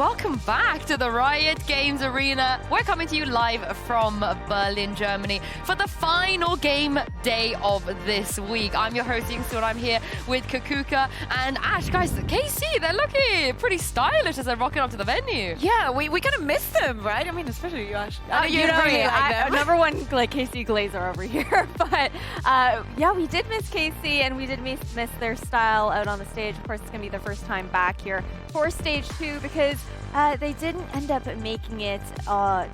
welcome back to the Riot Games Arena. We're coming to you live from Berlin, Germany for the final game day of this week. I'm your host, Yinsu, and I'm here with Kaquka and Ash. Guys, KC, they're looking pretty stylish as they're rocking up to the venue. Yeah, we kind of miss them, right? I mean, especially you, Ash. You know me, number one, like KC Glazer over here. But yeah, we did miss KC, and we did miss their style out on the stage. Of course, it's going to be their first time back here for Stage 2 because they didn't end up making it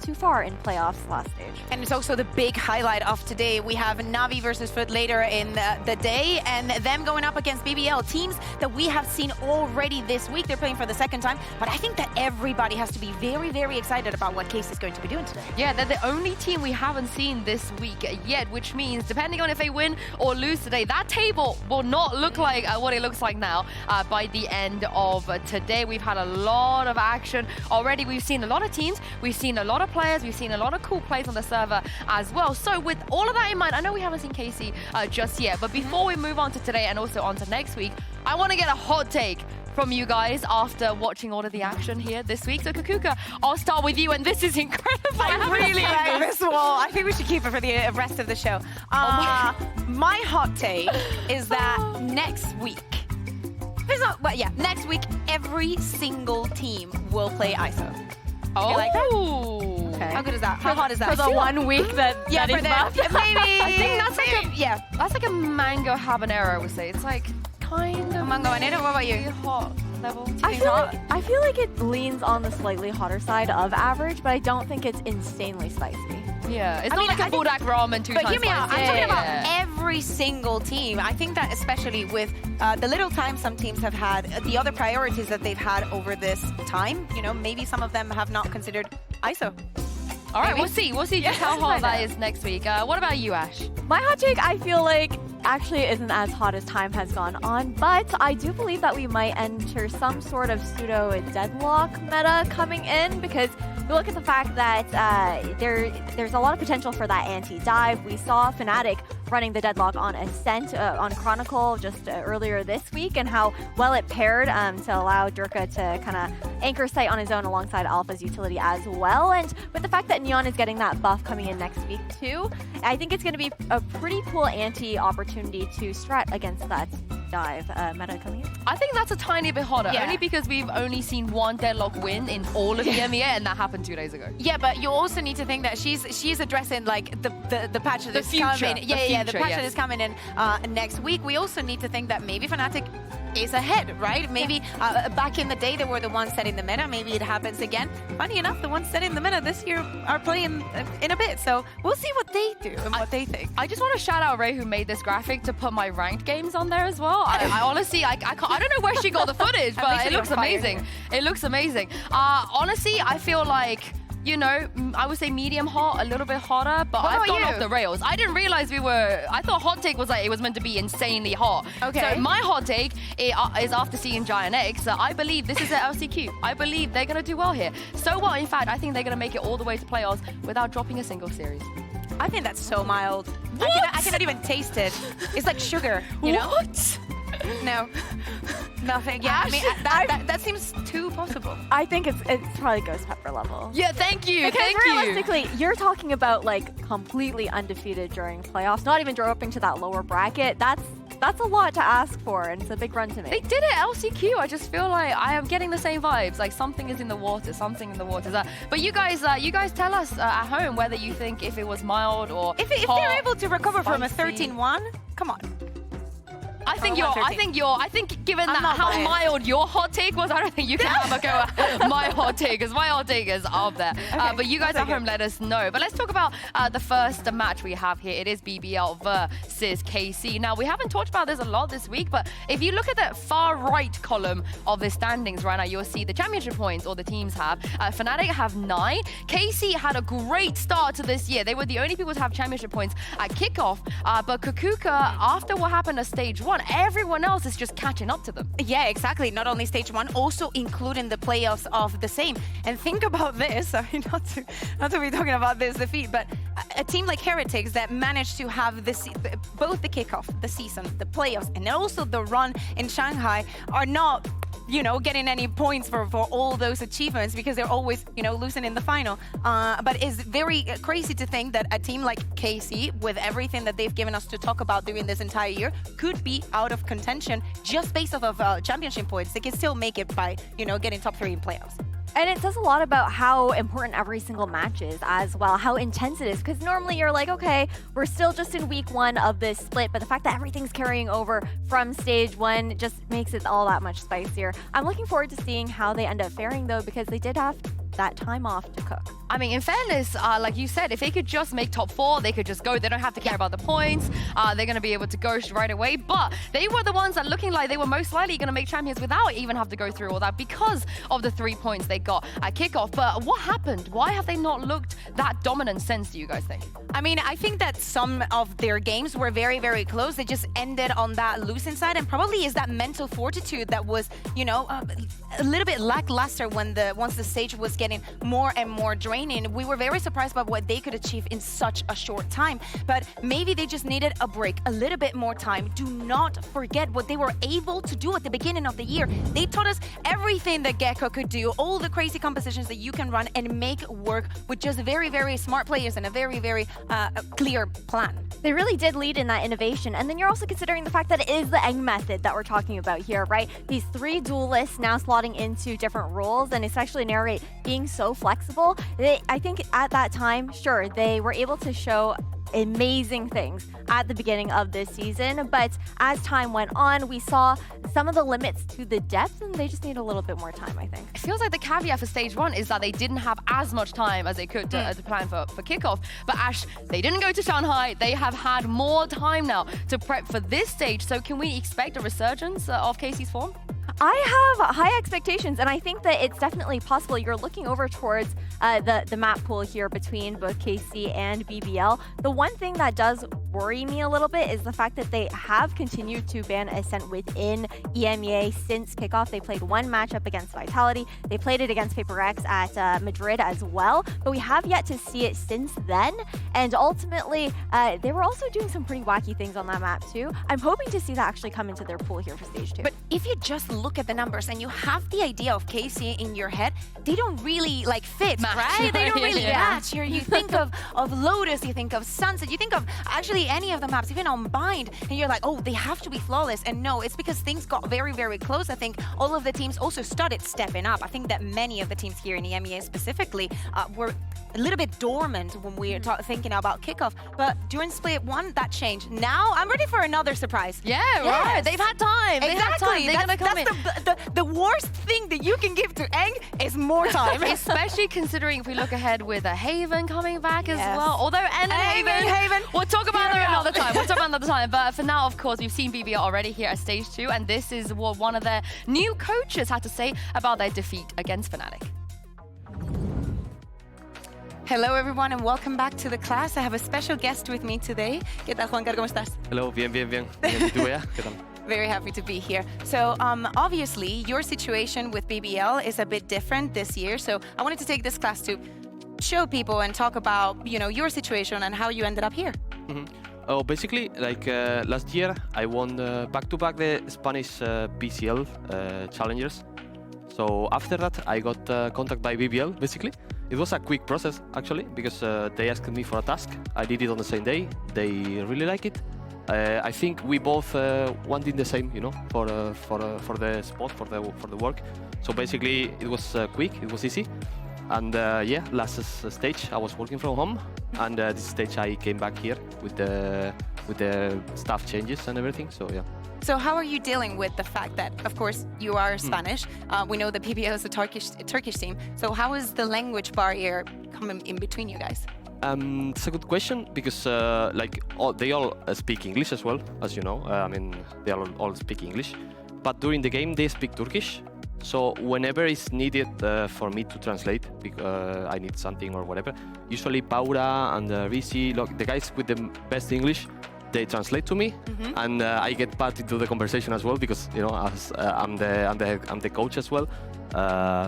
too far in playoffs last stage. And it's also the big highlight of today. We have Navi versus Foot later in the day, and them going up against BBL, teams that we have seen already this week. They're playing for the second time, but I think that everybody has to be very, very excited about what KC is going to be doing today. Yeah, they're the only team we haven't seen this week yet, which means depending on if they win or lose today, that table will not look like what it looks like now by the end of today. We've had a lot of action already. We've seen a lot of teams, we've seen a lot of players, we've seen a lot of cool plays on the server as well. So with all of that in mind, I know we haven't seen KC just yet, but before we move on to today and also on to next week, I want to get a hot take from you guys after watching all of the action here this week. So Kaquka, I'll start with you, and this is incredible. I really like this wall. I think we should keep it for the rest of the show. My hot take is that next week, next week, every single team will play ISO. Oh, you like that? Okay. How good is that? How hot is that? For the 1 week that yeah, that for is buffed? maybe. I think that's like a yeah. That's like a mango habanero, I would say. It's like kind of Mango habanero. What about you? hot level. I feel like it leans on the slightly hotter side of average, but I don't think it's insanely spicy. Yeah, it's I not mean, like a I think- Buldak ramen 2 But times hear me out. spicy. I'm talking about Yeah. every single team. I think that especially with the little time some teams have had, the other priorities that they've had over this time, you know, maybe some of them have not considered ISO. All right, Maybe. we'll see. We'll see just how hot that is next week. What about you, Ash? My hot take, I feel like, actually isn't as hot as time has gone on, but I do believe that we might enter some sort of pseudo deadlock meta coming in, because we look at the fact that there's a lot of potential for that anti-dive. We saw Fnatic running the deadlock on Ascent on Chronicle just earlier this week, and how well it paired to allow Durka to kind of anchor site on his own alongside Alpha's utility as well. And with the fact that Neon is getting that buff coming in next week too, I think it's going to be a pretty cool anti-opportunity to strat against that dive meta coming in. I think that's a tiny bit hotter, Yeah. only because we've only seen one deadlock win in all of the EMEA, and that happened 2 days ago. Yeah, but you also need to think that she's addressing like the patch that is future, coming. the The future, patch yes. that is coming in next week. We also need to think that maybe Fnatic is ahead, right? Maybe back in the day they were the ones setting the meta. Maybe it happens again. Funny enough, the ones setting the meta this year are playing in a bit. So we'll see what they do and what they think. I just want to shout out Ray, who made this graphic, to put my ranked games on there as well. I honestly, I don't know where she got the footage, but it looks amazing. It looks amazing. Honestly, I feel like, you know, I would say medium hot, a little bit hotter, but What I've about gone you? off the rails. I didn't realize I thought hot take was like, it was meant to be insanely hot. Okay. So my hot take is after seeing Giant X, I believe this is their LCQ. I believe they're going to do well here. So well, in fact, I think they're going to make it all the way to playoffs without dropping a single series. I think that's so mild. I cannot even taste it. It's like sugar, you know? What? No. Nothing. Yeah, I mean, that seems too possible. I think it's probably ghost pepper level. Yeah, thank you. Because thank you. realistically, you're talking about like completely undefeated during playoffs, not even dropping to that lower bracket. That's a lot to ask for, and it's a big run to They make. did it LCQ. I just feel like I am getting the same vibes. Like something is in the water. Something in the water. But you guys tell us at home whether you think if it was mild or If hot, they're able to recover from a spicy. 13-1, come on. I think given I'm that not how biased. mild your hot take was, I don't think you can have a go at my hot take, because my hot take is up there. But you guys at home, let us know. But let's talk about the first match we have here. It is BBL versus KC. Now, we haven't talked about this a lot this week, but if you look at the far right column of the standings right now, you'll see the championship points all the teams have. Fnatic have 9. KC had a great start to this year. They were the only people to have championship points at kickoff. But Kaquka, after what happened at stage 1, everyone else is just catching up to them. Yeah, exactly. Not only stage 1, also including the playoffs of the same. And think about this. I mean, not to be talking about this defeat, but a team like Heretics that managed to have both the kickoff, the season, the playoffs, and also the run in Shanghai are not you know, getting any points for all those achievements because they're always, you know, losing in the final. But it's very crazy to think that a team like KC, with everything that they've given us to talk about during this entire year, could be out of contention just based off of championship points. They can still make it by, you know, getting top 3 in playoffs. And it says a lot about how important every single match is as well, how intense it is. Because normally you're like, okay, we're still just in week 1 of this split, but the fact that everything's carrying over from stage 1 just makes it all that much spicier. I'm looking forward to seeing how they end up faring though, because they did have that time off to cook. I mean, in fairness, like you said, if they could just make top 4, they could just go. They don't have to care about the points. They're going to be able to go right away. But they were the ones that looking like they were most likely going to make champions without even have to go through all that because of the 3 points they got at kickoff. But what happened? Why have they not looked that dominant since, do you guys think? I mean, I think that some of their games were very, very close. They just ended on that losing side, and probably is that mental fortitude that was, you know, a little bit lackluster once the stage was getting more and more draining. We were very surprised by what they could achieve in such a short time, but maybe they just needed a break, a little bit more time. Do not forget what they were able to do at the beginning of the year. They taught us everything that Gekko could do, all the crazy compositions that you can run and make work with just very, very smart players and a very, very clear plan. They really did lead in that innovation. And then you're also considering the fact that it is the Eng method that we're talking about here, right? These 3 duelists now slotting into different roles, and especially Narrate being so flexible. I think at that time, sure, they were able to show amazing things at the beginning of this season, but as time went on, we saw some of the limits to the depth, and they just need a little bit more time, I think. It feels like the caveat for stage 1 is that they didn't have as much time as they could to plan for kickoff. But Ash, they didn't go to Shanghai. They have had more time now to prep for this stage. So can we expect a resurgence of KC's form? I have high expectations, and I think that it's definitely possible. You're looking over towards the map pool here between both KC and BBL. The one thing that does worry me a little bit is the fact that they have continued to ban Ascent within EMEA since kickoff. They played 1 matchup against Vitality. They played it against Paper X at Madrid as well, but we have yet to see it since then. And ultimately, they were also doing some pretty wacky things on that map too. I'm hoping to see that actually come into their pool here for stage 2. But if you just look at the numbers and you have the idea of KC in your head, they don't really like fit, right? They don't really match. You think of Lotus, you think of Sunset, you think of actually any of the maps, even on Bind, and you're like, oh, they have to be flawless. And no, it's because things got very, very close. I think all of the teams also started stepping up. I think that many of the teams here in EMEA specifically were a little bit dormant when we were thinking about kickoff. But during split 1, that changed. Now I'm ready for another surprise. Yeah, right. They've had time. Exactly. That's the worst thing that you can give to Eng is more time. Especially considering if we look ahead with a Haven coming back as well. Although Haven, we'll talk about that another time. We'll talk about another time. But for now, of course, we've seen BBL already here at stage 2, and this is what one of their new coaches had to say about their defeat against Fnatic. Hello everyone and welcome back to the class. I have a special guest with me today. ¿Qué tal, Juan Carlos? ¿Cómo estás? Hello, bien. ¿Y tú, Bea? ¿Qué tal? Very happy to be here. So obviously your situation with BBL is a bit different this year. So I wanted to take this class to show people and talk about, you know, your situation and how you ended up here. Oh, basically, like last year, I won back-to-back the Spanish BCL challengers. So after that, I got contacted by BBL, basically. It was a quick process, actually, because they asked me for a task. I did it on the same day. They really like it. I think we both wanted the same, you know, for the spot, for the work. So basically, it was quick, it was easy. And yeah, last stage, I was working from home. And this stage, I came back here with the staff changes and everything, so yeah. So how are you dealing with the fact that, of course, you are Spanish? We know that BBL is a Turkish team. So how is the language barrier coming in between you guys? It's a good question because like they all speak English as well, as you know. I mean, they all speak English. But during the game, they speak Turkish. So whenever it's needed for me to translate, because I need something or whatever, usually Paura and VC, the guys with the best English, they translate to me, and I get part into the conversation as well because, you know, as I'm the coach as well.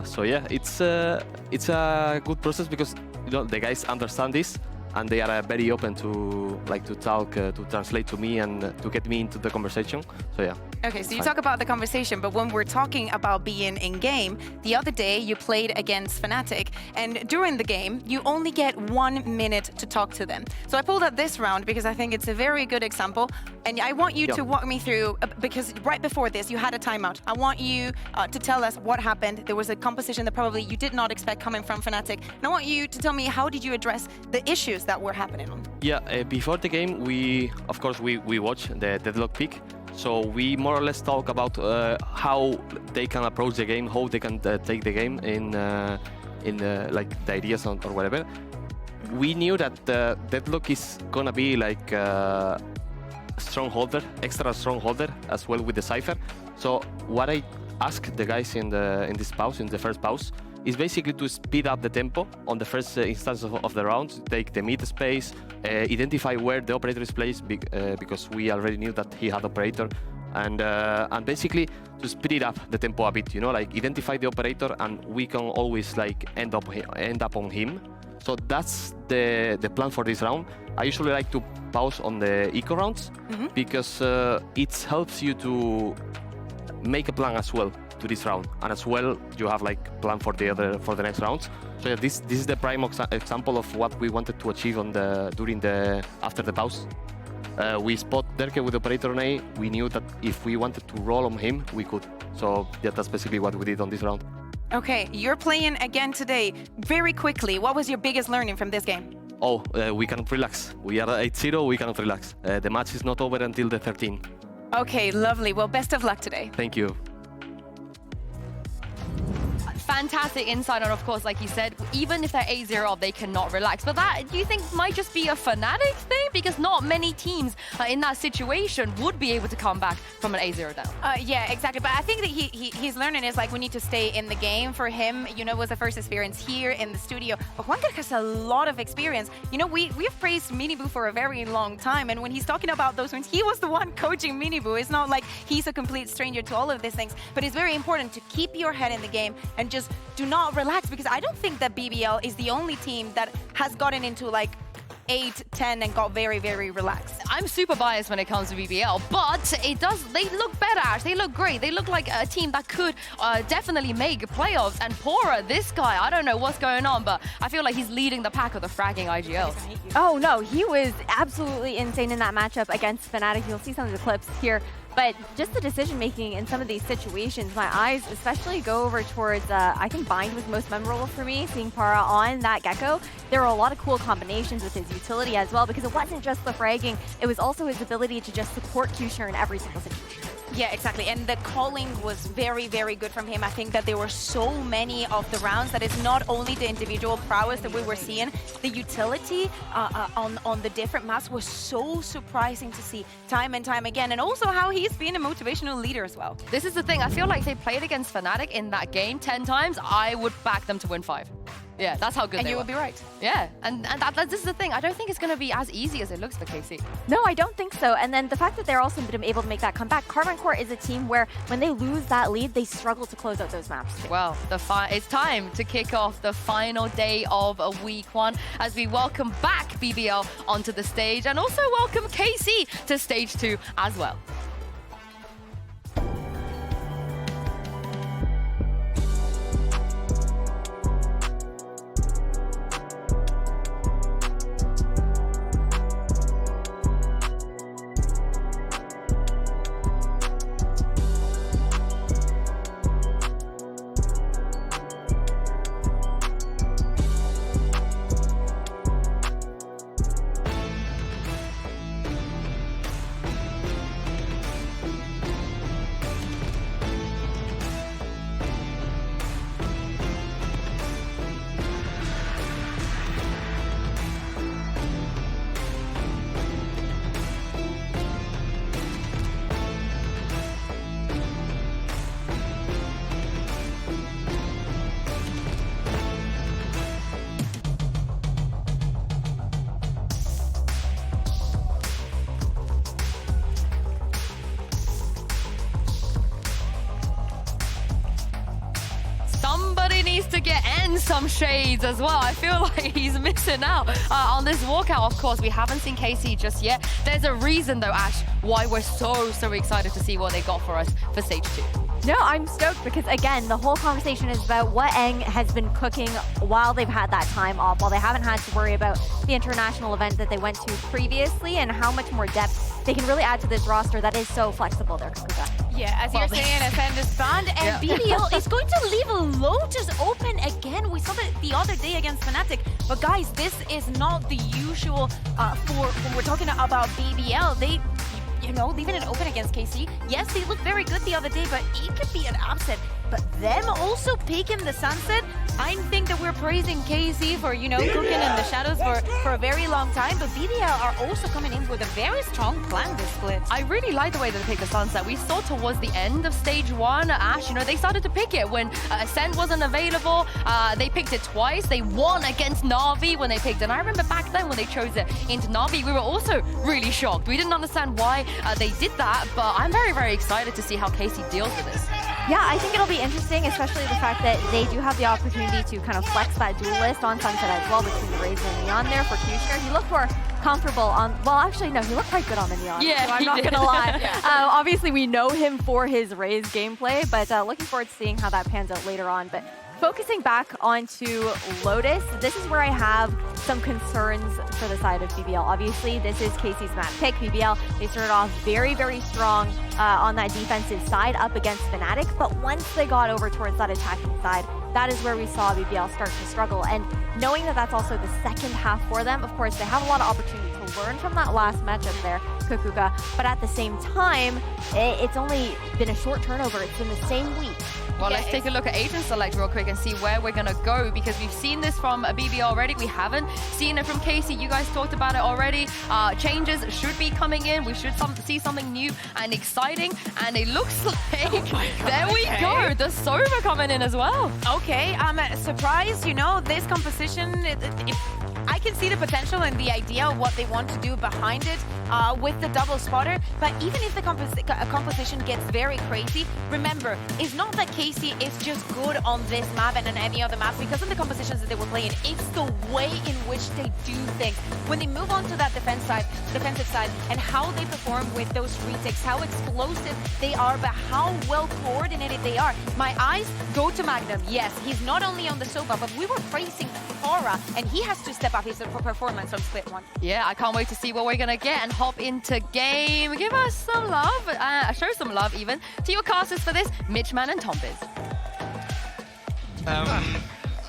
So yeah, it's a good process because, you know, the guys understand this and they are very open to talk, to translate to me and to get me into the conversation. So yeah. Okay, so you Fine. talk about the conversation, but when we're talking about being in game, the other day you played against Fnatic, and during the game, you only get 1 minute to talk to them. So I pulled up this round because I think it's a very good example, and I want you to walk me through, because right before this, you had a timeout. I want you to tell us what happened. There was a composition that probably you did not expect coming from Fnatic, and I want you to tell me how did you address the issues that were happening? Yeah, before the game, we watched the deadlock pick. So we more or less talk about how they can approach the game, how they can take the game in like the ideas or whatever. We knew that deadlock is gonna be like strongholder, extra strongholder as well with the Cypher. So what I asked the guys in this pause, in the first pause, is basically to speed up the tempo on the first instance of the round, take the mid space, identify where the operator is placed, because we already knew that he had operator, and basically to speed it up the tempo a bit, you know, like identify the operator, and we can always like end up on him. So that's the plan for this round. I usually like to pause on the eco rounds because it helps you to make a plan as well to this round, and as well you have like plan for the next rounds. So yeah, this is the prime example of what we wanted to achieve after the pause. We spot Derke with operator on A. We knew that if we wanted to roll on him, we could. So yeah, that's basically what we did on this round. Okay, you're playing again today. Very quickly, what was your biggest learning from this game? Oh, we cannot relax. We are 8-0, we cannot relax. The match is not over until the 13. Okay, lovely. Well, best of luck today. Thank you. Fantastic insight on, of course, like you said, even if they're 8-0 up, they cannot relax. But that, do you think, might just be a Fnatic thing? Because not many teams in that situation would be able to come back from an 8-0 down. Yeah, exactly. But I think that he's learning is like we need to stay in the game. For him, you know, it was the first experience here in the studio. But Kaquka has a lot of experience. You know, we've praised Minibu for a very long time. And when he's talking about those wins, he was the one coaching Minibu. It's not like he's a complete stranger to all of these things. But it's very important to keep your head in the game and just do not relax, because I don't think that BBL is the only team that has gotten into like 8-10 and got very, very relaxed. I'm super biased when it comes to BBL, but they look better, Ash. They look great. They look like a team that could definitely make playoffs. And Pora, this guy, I don't know what's going on, but I feel like he's leading the pack of the fragging IGL. Oh no, he was absolutely insane in that matchup against Fnatic. You'll see some of the clips here. But just the decision-making in some of these situations, my eyes especially go over towards, I think Bind was most memorable for me, seeing Para on that Gecko. There were a lot of cool combinations with his utility as well, because it wasn't just the fragging, it was also his ability to just support Q-Share in every single situation. Yeah, exactly. And the calling was very, very good from him. I think that there were so many of the rounds that it's not only the individual prowess that we were seeing, the utility on the different maps was so surprising to see time and time again. And also how he's been a motivational leader as well. This is the thing. I feel like if they played against Fnatic in that game 10 times, I would back them to win 5. Yeah, that's how good they were. And you would be right. Yeah, and this is the thing. I don't think it's going to be as easy as it looks for KC. No, I don't think so. And then the fact that they're also been able to make that comeback. Carbon Core is a team where when they lose that lead, they struggle to close out those maps too. Well, it's time to kick off the final day of week 1 as we welcome back BBL onto the stage and also welcome KC to stage 2 as well. Somebody needs to get and some shades as well. I feel like he's missing out on this walkout. Of course, we haven't seen KC just yet. There's a reason though, Ash, why we're so excited to see what they got for us for stage 2. No, I'm stoked because, again, the whole conversation is about what Eng has been cooking while they've had that time off, while they haven't had to worry about the international event that they went to previously, and how much more depth they can really add to this roster that is so flexible there, Kaquka. Yeah, as you're saying, Ascend is banned, and BBL is going to leave a Lotus open again. We saw that the other day against Fnatic. But guys, this is not the usual for when we're talking about BBL. They, you know, leaving it open against KC. Yes, they looked very good the other day, but it could be an upset. But them also peeking the sunset, I think that we're praising KC for, you know, cooking in the shadows for a very long time. But BBL are also coming in with a very strong plan this split. I really like the way that they picked the sunset. We saw towards the end of stage 1, Ash, you know, they started to pick it when Ascend wasn't available. They picked it twice. They won against Na'Vi when they picked it. And I remember back then when they chose it into Na'Vi, we were also really shocked. We didn't understand why they did that, but I'm very excited to see how KC deals with this. Yeah, I think it'll be interesting, especially the fact that they do have the opportunity to kind of flex that duelist on Sunset as well between the Raze and Neon there for Kushner. He looked more comfortable on, well, actually, no, he looked quite good on the Neon. Yeah, so I'm not going to lie. Obviously, we know him for his Raze gameplay, but looking forward to seeing how that pans out later on. But focusing back onto Lotus, this is where I have some concerns for the side of BBL. Obviously, this is KC's map pick. BBL, they started off very strong on that defensive side up against Fnatic, but once they got over towards that attacking side, that is where we saw BBL start to struggle. And knowing that that's also the second half for them, of course, they have a lot of opportunity to learn from that last matchup there, Kaquka, but at the same time, it's only been a short turnover. It's been the same week. Well, let's take a look at agent select real quick and see where we're going to go, because we've seen this from BBL already. We haven't seen it from KC. You guys talked about it already. Changes should be coming in. We should see something new and exciting. And it looks like, there we go, the Sova coming in as well. Okay, I'm surprised, you know, this composition, I can see the potential and the idea of what they want to do behind it with the double spotter, but even if the composition gets very crazy, remember, it's not that KC is just good on this map and on any other map because of the compositions that they were playing. It's the way in which they do things. When they move on to that defensive side, and how they perform with those retakes, how explosive they are, but how well coordinated they are. My eyes go to Magnum. Yes, he's not only on the Sova, but we were praising Aura, and he has to step up his performance on split 1. Yeah, I can't wait to see what we're going to get and hop into game. Give us some love, show some love even, to your casters for this, MitchMan and Tombizz.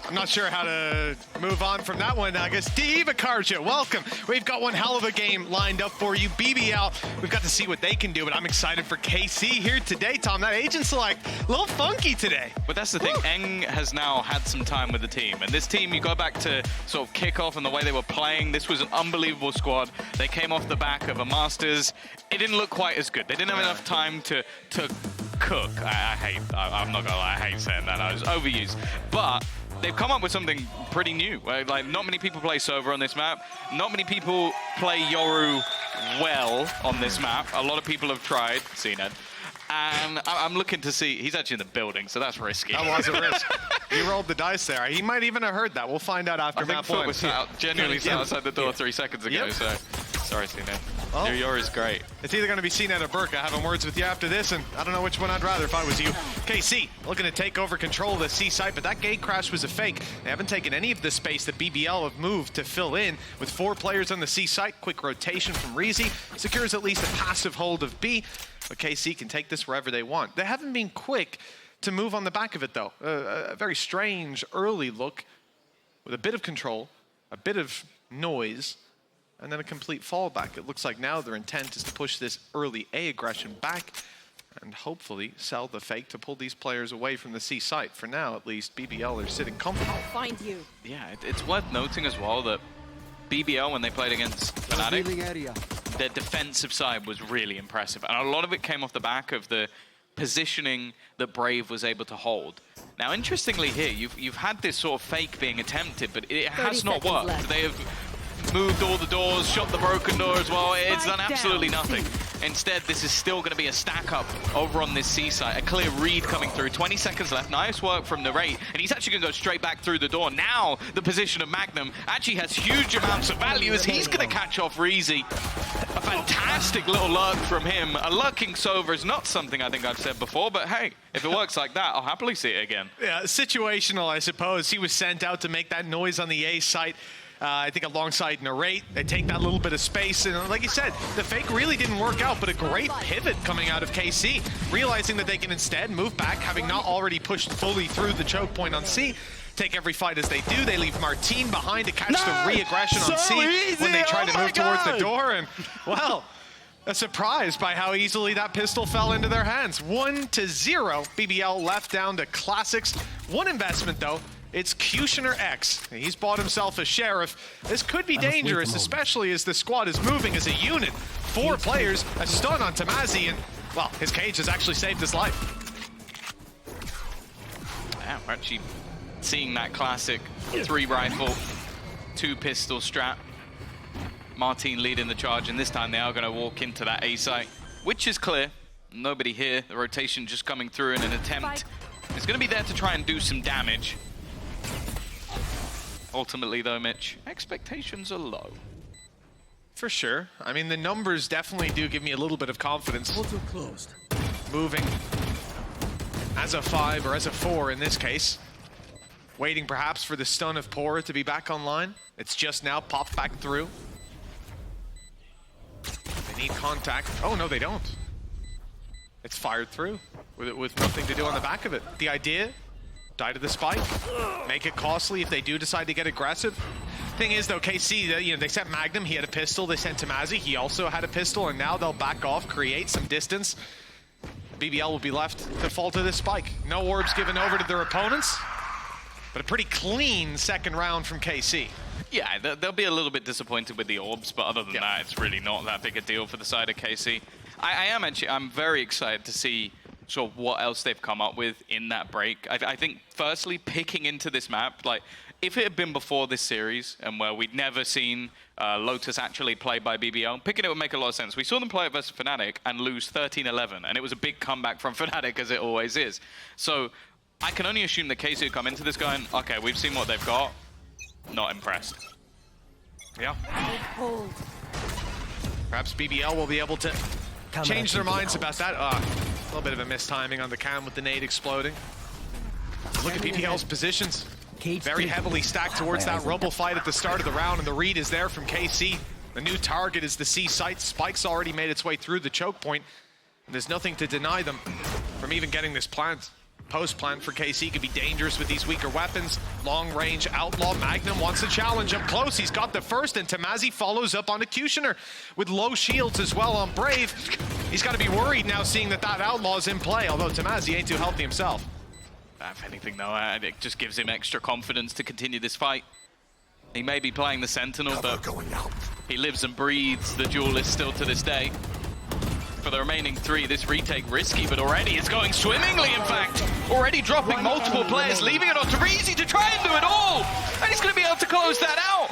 I'm not sure how to move on from that one. I guess Diva Karja, welcome. We've got one hell of a game lined up for you. BBL, we've got to see what they can do, but I'm excited for KC here today, Tom. That agent select, a little funky today. But that's the thing, Eng has now had some time with the team. And this team, you go back to sort of kickoff and the way they were playing, this was an unbelievable squad. They came off the back of a Masters. It didn't look quite as good. They didn't have enough time to cook. I'm not gonna lie, I hate saying that. I was overused. But they've come up with something pretty new. Like, not many people play Sova on this map. Not many people play Yoru well on this map. A lot of people have tried, CNED. And I'm looking to see, he's actually in the building, so that's risky. That was a risk. You rolled the dice there. He might even have heard that. We'll find out after map 1. Was genuinely sat outside the door 3 seconds ago, so sorry, CNED. Oh. Yoru's great. It's either going to be CNED or Burka having words with you after this, and I don't know which one I'd rather if I was you. KC looking to take over control of the C site, but that gate crash was a fake. They haven't taken any of the space that BBL have moved to fill in. With 4 players on the C site, quick rotation from Reezy secures at least a passive hold of B, but KC can take this wherever they want. They haven't been quick to move on the back of it, though. A very strange early look with a bit of control, a bit of noise, and then a complete fallback. It looks like now their intent is to push this early A aggression back and hopefully sell the fake to pull these players away from the C site. For now, at least, BBL are sitting comfortable. I'll find you. Yeah, it's worth noting as well that BBL, when they played against Fnatic, their defensive side was really impressive. And a lot of it came off the back of the positioning that Brave was able to hold. Now, interestingly here, you've had this sort of fake being attempted, but it has not worked. They have moved all the doors, shot the broken door as well. It's done absolutely nothing. Instead, this is still going to be a stack up over on this C site. A clear read coming through. 20 seconds left. Nice work from Narrate. And he's actually going to go straight back through the door. Now, the position of Magnum actually has huge amounts of value as he's going to catch off Reezy. A fantastic little lurk from him. A lurking Sova is not something I think I've said before, but hey, if it works like that, I'll happily see it again. Yeah, situational, I suppose. He was sent out to make that noise on the A site. I think alongside Narrate, they take that little bit of space, and like you said, the fake really didn't work out, but a great pivot coming out of KC, realizing that they can instead move back, having not already pushed fully through the choke point on C. Take every fight as they do. They leave Martine behind to catch the re-aggression on C when they try to move towards the door, and well, a surprise by how easily that pistol fell into their hands. 1-0, BBL left down to Classics. One investment though, it's Kushner X. He's bought himself a Sheriff. This could be dangerous, especially as the squad is moving as a unit. 4 players, a stun on Tombizz, and, well, his cage has actually saved his life. Yeah, we're actually seeing that classic 3-rifle, 2-pistol strap. Martine leading the charge, and this time they are going to walk into that A site, which is clear. Nobody here. The rotation just coming through in an attempt. It's going to be there to try and do some damage. Ultimately, though, Mitch, expectations are low. For sure. I mean, the numbers definitely do give me a little bit of confidence. Closed. Moving as a 5 or as a 4 in this case. Waiting perhaps for the stun of Pora to be back online. It's just now popped back through. They need contact. Oh, no, they don't. It's fired through with nothing to do on the back of it. The idea? Die to the spike, make it costly if they do decide to get aggressive. Thing is though, KC, you know, they sent Magnum, he had a pistol, they sent Tombizz, he also had a pistol, and now they'll back off, create some distance. BBL will be left to fall to this spike. No orbs given over to their opponents, but a pretty clean second round from KC. Yeah, they'll be a little bit disappointed with the orbs, but other than that, it's really not that big a deal for the side of KC. I'm very excited to see sort of what else they've come up with in that break. I think, firstly, picking into this map, like, if it had been before this series, and where we'd never seen Lotus actually play by BBL, picking it would make a lot of sense. We saw them play it versus Fnatic and lose 13-11, and it was a big comeback from Fnatic, as it always is. So, I can only assume that KC would come into this going, okay, we've seen what they've got, not impressed. Yeah. Perhaps BBL will be able to change their minds about that. A little bit of a mistiming on the cam with the nade exploding. Look at BBL's positions. Very heavily stacked towards that rubble fight at the start of the round, and the read is there from KC. The new target is the C site. Spike's already made its way through the choke point, and there's nothing to deny them from even getting this plant. Post-plant for KC could be dangerous with these weaker weapons. Long-range Outlaw. Magnum wants a challenge up close. He's got the first, and Tombizz follows up onto Kushner with low shields as well on Brave. He's got to be worried now seeing that Outlaw's in play, although Tombizz ain't too healthy himself. If anything, though, it just gives him extra confidence to continue this fight. He may be playing the Sentinel, but he lives and breathes the duelist still to this day. For the remaining 3, this retake risky, but already it's going swimmingly, in fact. Already dropping multiple players, leaving it on to Reezy to try and do it all. And he's going to be able to close that out.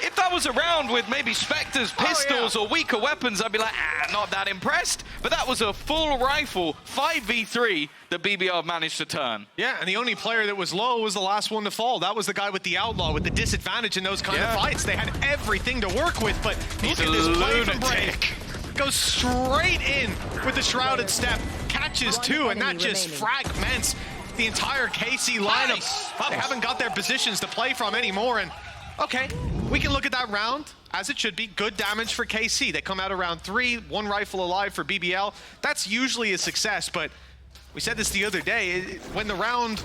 If that was a round with maybe Spectres, pistols, or weaker weapons, I'd be like, not that impressed. But that was a full rifle 5v3 that BBL managed to turn. Yeah, and the only player that was low was the last one to fall. That was the guy with the Outlaw, with the disadvantage in those kind of fights. They had everything to work with, but look at this play from Brave. Goes straight in with the Shrouded Step, catches 2, and that just fragments the entire KC lineup. They haven't got their positions to play from anymore, and okay, we can look at that round as it should be. Good damage for KC. They come out of round 3, 1 rifle alive for BBL. That's usually a success, but we said this the other day, when the round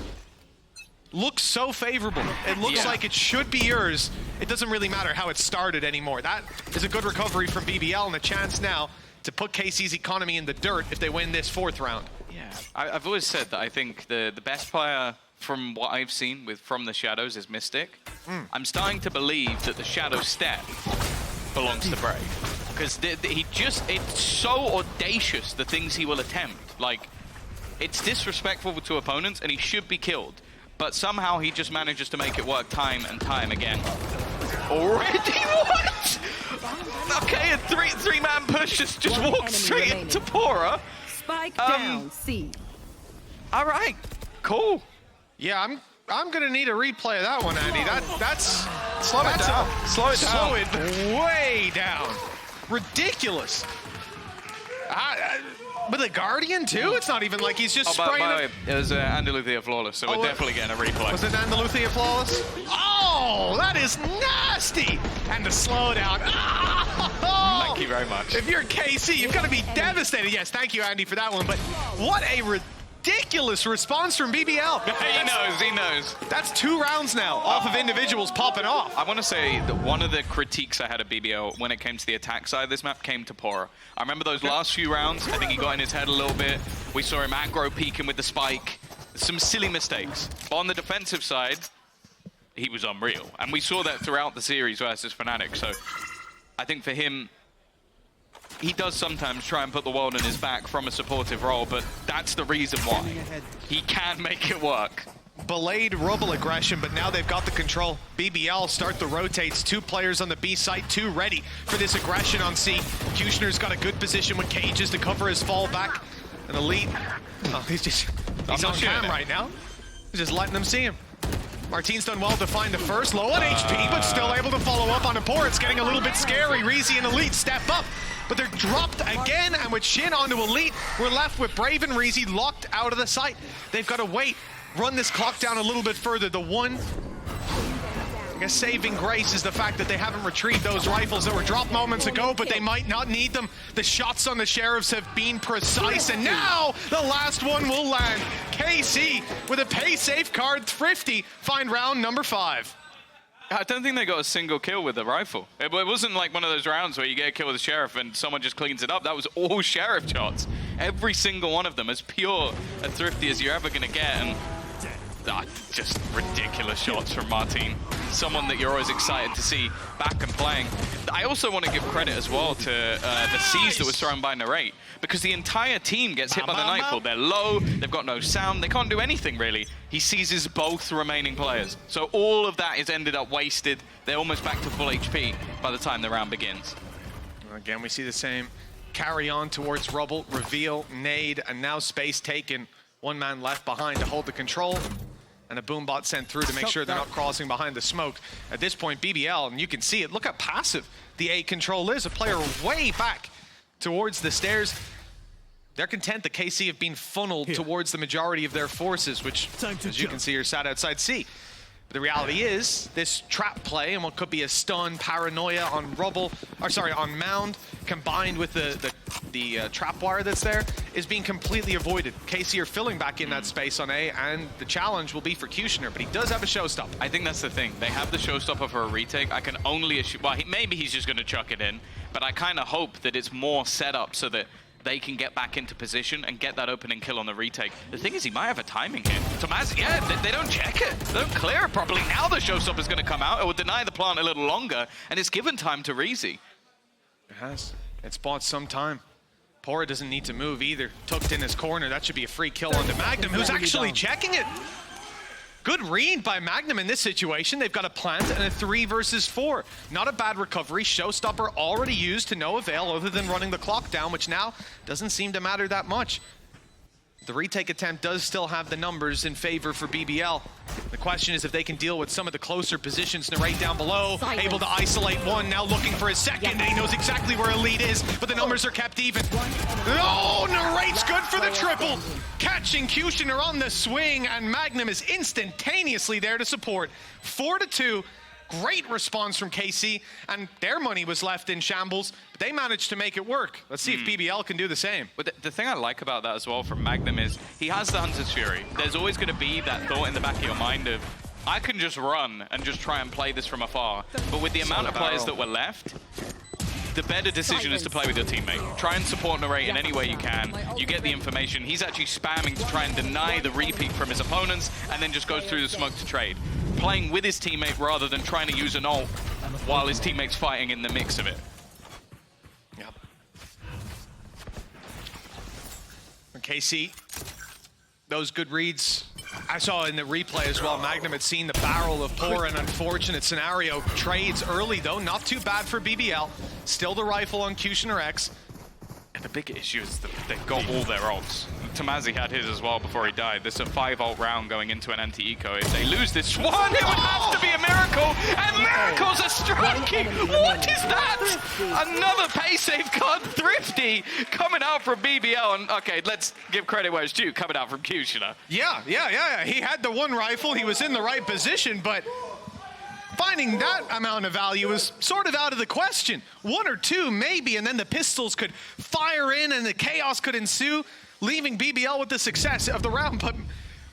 looks so favorable, it looks like it should be yours. It doesn't really matter how it started anymore. That is a good recovery from BBL and a chance now to put KC's economy in the dirt if they win this 4th round. Yeah, I've always said that I think the best player from what I've seen from the Shadows is Mystic. I'm starting to believe that the Shadow Step belongs to Brave. Because it's so audacious, the things he will attempt. Like, it's disrespectful to opponents and he should be killed. But somehow he just manages to make it work time and time again. Already? What? Okay, a three-man push just walked straight into Pora. Spike down, C. All right, cool. Yeah, I'm gonna need a replay of that one, Andy. That's Slow it down. Slow it down. Slow it way down. Ridiculous. With a Guardian too? It's not even like he's just spraying. By the way, it was Andalusia Flawless, so we're definitely getting a replay. Was it Andalusia Flawless? Oh, that is nasty! And the slowdown. Oh, Thank you very much. If you're KC, you've got to be devastated. Yes, thank you, Andy, for that one. But what a ridiculous response from BBL. He knows. That's 2 rounds now off of individuals popping off. I want to say that one of the critiques I had of BBL when it came to the attack side of this map came to Pora. I remember those last few rounds, I think he got in his head a little bit. We saw him aggro peeking with the spike. Some silly mistakes. But on the defensive side, he was unreal. And we saw that throughout the series versus Fnatic. So I think for him, he does sometimes try and put the world on his back from a supportive role, but that's the reason why. He can make it work. Belayed Rubble aggression, but now they've got the control. BBL start the rotates. 2 players on the B site, 2 ready for this aggression on C. Kushner's got a good position with cages to cover his fall back. And Elite, he's on cam right now. He's just letting them see him. Martin's done well to find the first, low on HP, but still able to follow up on a pour. It's getting a little bit scary. Reezy and Elite step up, but they're dropped again, and with Shin onto Elite, we're left with Brave and Reezy locked out of the site. They've got to wait, run this clock down a little bit further. The one, I guess, saving grace is the fact that they haven't retrieved those rifles that were dropped moments ago, but they might not need them. The shots on the Sheriffs have been precise, and now the last one will land. KC with a pay safe card, thrifty, find round number 5. I don't think they got a single kill with the rifle. It wasn't like one of those rounds where you get a kill with a Sheriff and someone just cleans it up. That was all Sheriff shots. Every single one of them, as pure and thrifty as you're ever going to get. And just ridiculous shots from Martin. Someone that you're always excited to see back and playing. I also want to give credit as well to the C's that was thrown by Narrate, because the entire team gets hit by the Nightfall. They're low, they've got no sound, they can't do anything really. He seizes both remaining players. So all of that is ended up wasted. They're almost back to full HP by the time the round begins. Again, we see the same carry on towards Rubble, reveal, nade, and now space taken. 1 man left behind to hold the control. And a boombot sent through to make sure they're not crossing behind the smoke. At this point, BBL, and you can see it, look how passive the A control is. A player way back towards the stairs. They're content that KC have been funneled towards the majority of their forces, which, as you can see, are sat outside C. But the reality is, this trap play and what could be a stun, paranoia on Rubble, or sorry, on Mound, combined with the trap wire that's there, is being completely avoided. KC are filling back in that space on A, and the challenge will be for Kushner, but he does have a showstopper. I think that's the thing. They have the showstopper for a retake. I can only assume, well, maybe he's just going to chuck it in, but I kind of hope that it's more set up so that they can get back into position and get that opening kill on the retake. The thing is, he might have a timing hit. Tombizz, yeah, they don't check it. They don't clear it properly. Now the showstopper's going to come out. It will deny the plant a little longer, and it's given time to Reezy. It has. It's bought some time. Pora doesn't need to move either. Tucked in his corner. That should be a free kill onto Magnum, who's actually checking it. Good read by Magnum in this situation. They've got a plant and a 3 versus 4. Not a bad recovery. Showstopper already used to no avail other than running the clock down, which now doesn't seem to matter that much. The retake attempt does still have the numbers in favor for BBL. The question is if they can deal with some of the closer positions. Narrate down below, able to isolate 1, now looking for his second, and he knows exactly where Elite is, but the numbers are kept even. Oh, Narrate's good for the triple! Catching Kushner on the swing, and Magnum is instantaneously there to support. 4-2. Great response from KC, and their money was left in shambles, but they managed to make it work. Let's see if BBL can do the same. But the thing I like about that as well from Magnum is he has the Hunter's Fury. There's always going to be that thought in the back of your mind of, I can just run and just try and play this from afar. But with the amount of players that were left, the better decision is to play with your teammate. Try and support Narrate in any way you can. You get the information. He's actually spamming to try and deny the repeat from his opponents, and then just goes through the smoke to trade. Playing with his teammate rather than trying to use an ult while his teammate's fighting in the mix of it. Yep. KC those good reads. I saw in the replay as well, Magnum had seen the barrel of Poor, an unfortunate scenario. Trades early though, not too bad for BBL. Still the rifle on Kushner X. And the big issue is that they've got all their ults. Tombizz had his as well before he died. There's a 5-ult round going into an anti-eco. If they lose this one, it would have to be a miracle. And miracles are striking. What is that? Another pay save card. Thrifty coming out from BBL. And okay, let's give credit where it's due. Coming out from Kushner. Yeah. He had the one rifle. He was in the right position, but finding that amount of value is sort of out of the question. One or two, maybe, and then the pistols could fire in and the chaos could ensue, leaving BBL with the success of the round. But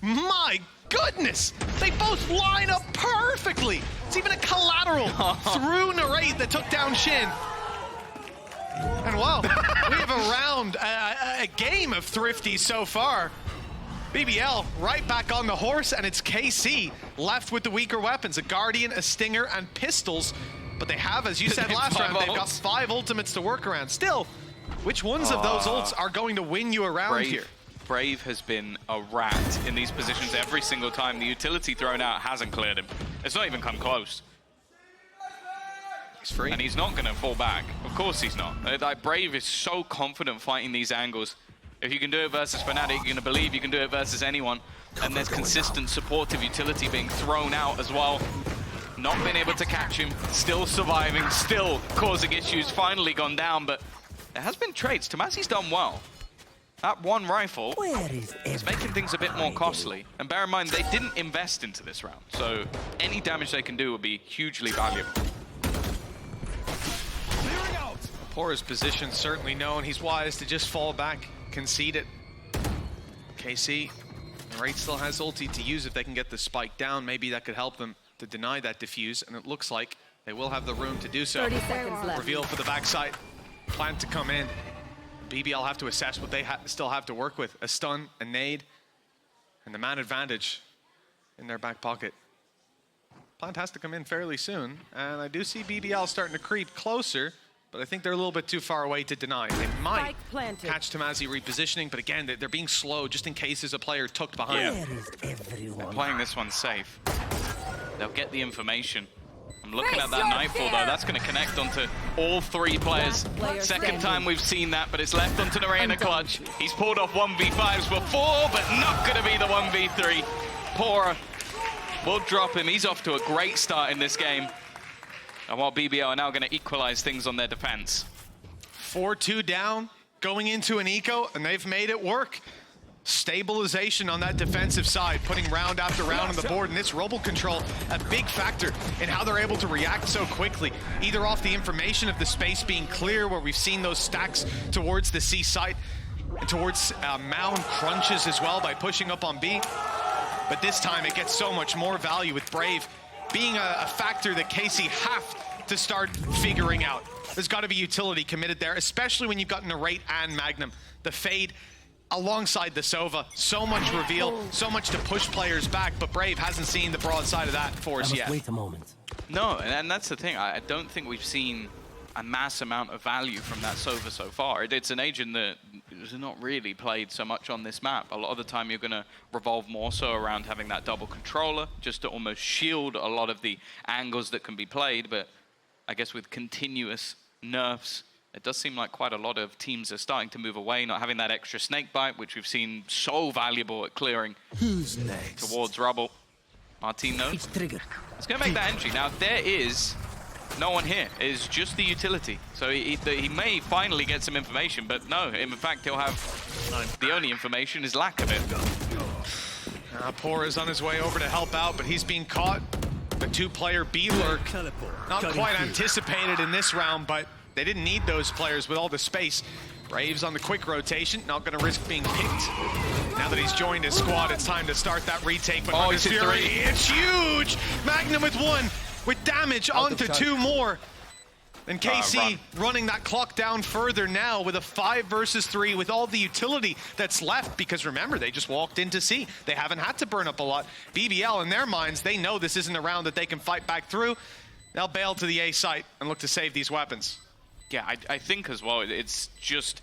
my goodness, they both line up perfectly. It's even a collateral through Narrate that took down Shin. And wow, we have a round, a game of Thrifty so far. BBL right back on the horse, and it's KC left with the weaker weapons, a Guardian, a Stinger, and pistols. But they have, as you said last round, they've got 5 ultimates to work around. Still, which ones of those ults are going to win you around here? Brave has been a rat in these positions every single time. The utility thrown out hasn't cleared him. It's not even come close. He's free. And he's not going to fall back. Of course he's not. Like, Brave is so confident fighting these angles. If you can do it versus Fnatic, you're going to believe you can do it versus anyone. And there's consistent supportive utility being thrown out as well. Not been able to catch him, still surviving, still causing issues, finally gone down, but there has been trades. Tombizz done well. That one rifle is making things a bit more costly. And bear in mind, they didn't invest into this round, so any damage they can do will be hugely valuable. Poor's position certainly known. He's wise to just fall back, concede it. KC, Narrate still has ulti to use if they can get the spike down. Maybe that could help them to deny that defuse, and it looks like they will have the room to do so. 30 seconds left. Reveal for the backside. Plan to come in. BBL have to assess what they still have to work with. A stun, a nade, and the man advantage in their back pocket. Plant has to come in fairly soon, and I do see BBL starting to creep closer, but I think they're a little bit too far away to deny. They might catch Tombizz repositioning, but again, they're being slow just in case there's a player tucked behind. Yeah. They're playing this one safe. They'll get the information. I'm looking at that Nightfall though, that's going to connect onto all 3 players. Second time we've seen that, but it's left onto Narrate in a clutch. He's pulled off 1v5s before, but not going to be the 1v3. Poor will drop him. He's off to a great start in this game. And while BBL are now going to equalize things on their defense. 4-2 down, going into an eco, and they've made it work. Stabilization on that defensive side, putting round after round on the board, and this Rubble control, a big factor in how they're able to react so quickly, either off the information of the space being clear, where we've seen those stacks towards the C site, and towards mound crunches as well by pushing up on B. But this time it gets so much more value with Brave being a factor that KC have to start figuring out. There's got to be utility committed there, especially when you've got Narrate and Magnum. The fade alongside the Sova, so much reveal, so much to push players back, but Brave hasn't seen the broadside of that force yet. Wait a moment. No, and that's the thing. I don't think we've seen a mass amount of value from that Sova so far. It's an agent that is not really played so much on this map. A lot of the time you're going to revolve more so around having that double controller, just to almost shield a lot of the angles that can be played, but I guess with continuous nerfs, it does seem like quite a lot of teams are starting to move away, not having that extra snake bite, which we've seen so valuable at clearing Who's next? towards Rubble. Martin knows. It's trigger. He's going to make that entry. Now, there is no one here. It's just the utility. So he may finally get some information, but no, in fact, he'll have the only information is lack of it. Poor is on his way over to help out, but he's being caught. The 2-player B-lurk, not quite anticipated in this round, but they didn't need those players with all the space. Brave's on the quick rotation, not going to risk being picked. Now that he's joined his squad, it's time to start that retake. But he's hit Fury, 3. it's huge! Magnum with 1, with damage onto 2 more. And KC running that clock down further now with a 5 versus 3 with all the utility that's left, because remember, they just walked into C. They haven't had to burn up a lot. BBL, in their minds, they know this isn't a round that they can fight back through. They'll bail to the A site and look to save these weapons. Yeah, I think as well, it's just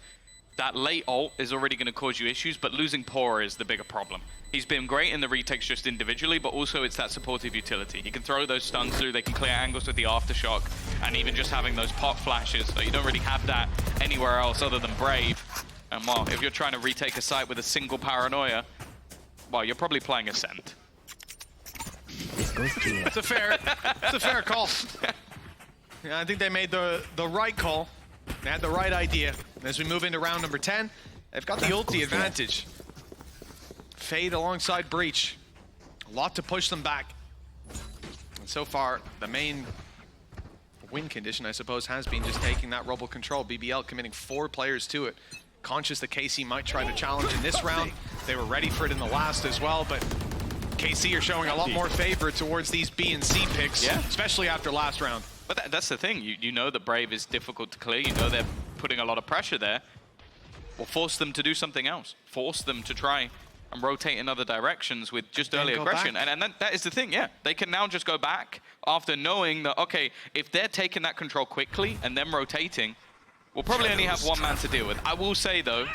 that late ult is already going to cause you issues, but losing Pora is the bigger problem. He's been great in the retakes just individually, but also it's that supportive utility. He can throw those stuns through, they can clear angles with the aftershock, and even just having those pop flashes. So you don't really have that anywhere else other than Brave. And well, if you're trying to retake a site with a single paranoia, well, you're probably playing Ascent. It's a fair call. Yeah, I think they made the right call. They had the right idea. And as we move into round number 10, they've got the ulti advantage. Fade alongside Breach. A lot to push them back. And so far, the main win condition, I suppose, has been just taking that Rubble control. BBL committing 4 players to it. Conscious that KC might try to challenge in this round. They were ready for it in the last as well, but KC are showing a lot more favor towards these B and C picks, especially after last round. But that's the thing, you know that Brave is difficult to clear, you know they're putting a lot of pressure there. Well, force them to do something else. Force them to try and rotate in other directions with just early aggression. And that is the thing, they can now just go back after knowing that, okay, if they're taking that control quickly and then rotating, we'll probably only have one man to deal with. I will say, though,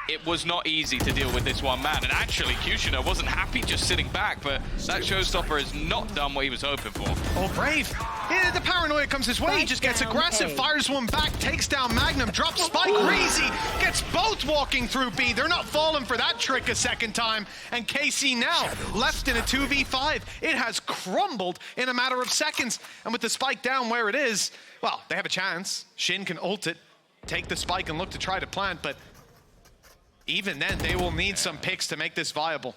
it was not easy to deal with this one man. And actually, Kushina wasn't happy just sitting back, but that showstopper has not done what he was hoping for. Oh, Brave. Yeah, the paranoia comes his way. He just gets aggressive, fires one back, takes down Magnum, drops Spike. Reezy gets both walking through B. They're not falling for that trick a second time. And KC now left in a 2v5. It has crumbled in a matter of seconds. And with the Spike down where it is, well, they have a chance. Shin can ult it, take the Spike and look to try to plant, but even then, they will need some picks to make this viable.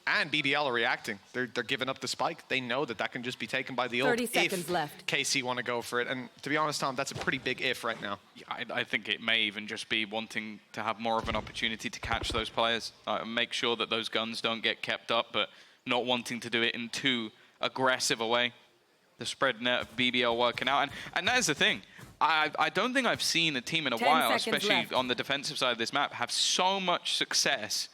And BBL are reacting. They're giving up the Spike. They know that that can just be taken by the ult 30 seconds if left. KC want to go for it. And to be honest, Tom, that's a pretty big if right now. Yeah, I think it may even just be wanting to have more of an opportunity to catch those players. Make sure that those guns don't get kept up, but not wanting to do it in too aggressive a way. The spread net of BBL working out. And that is the thing. I don't think I've seen a team in a while, especially on the defensive side of this map, have so much success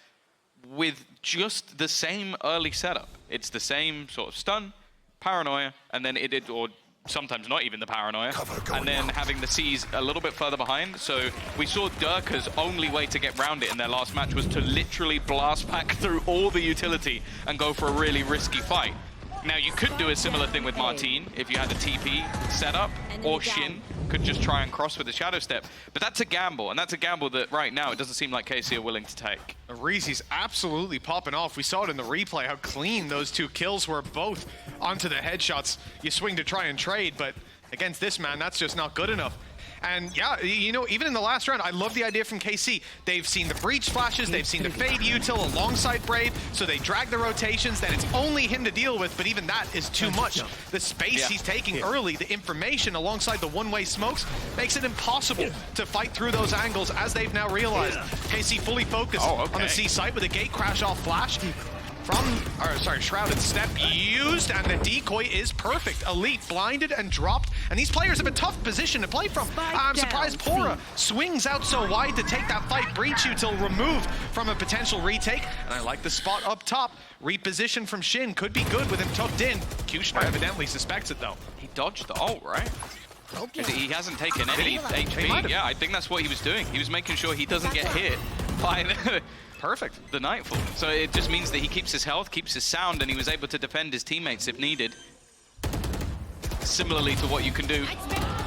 with just the same early setup. It's the same sort of stun, paranoia, and then or sometimes not even the paranoia, and then having the C's a little bit further behind. So we saw Durka's only way to get around it in their last match was to literally blast pack through all the utility and go for a really risky fight. Now, you could do a similar thing with Martine if you had a TP setup, or Shin could just try and cross with a Shadow Step. But that's a gamble, and that's a gamble that right now it doesn't seem like KC are willing to take. Reezy's absolutely popping off. We saw it in the replay, how clean those 2 kills were, both onto the headshots. You swing to try and trade, but against this man, that's just not good enough. And yeah, you know, even in the last round, I love the idea from KC. They've seen the breach flashes, they've seen the fade util alongside Brave, so they drag the rotations, then it's only him to deal with, but even that is too much. The space he's taking early, the information alongside the one-way smokes, makes it impossible to fight through those angles, as they've now realized. KC fully focused on the C site with a gate crash off flash. Shrouded Step used, and the decoy is perfect. Elite blinded and dropped, and these players have a tough position to play from. I'm surprised Pora swings out so wide to take that fight. Breach util removed from a potential retake, and I like the spot up top. Reposition from Shin could be good with him tucked in. Kushner evidently suspects it though. He dodged the ult, right? He hasn't taken any HP. Yeah, I think that's what he was doing. He was making sure he doesn't get hit by Perfect. the Nightfall. So it just means that he keeps his health, keeps his sound, and he was able to defend his teammates if needed. Similarly to what you can do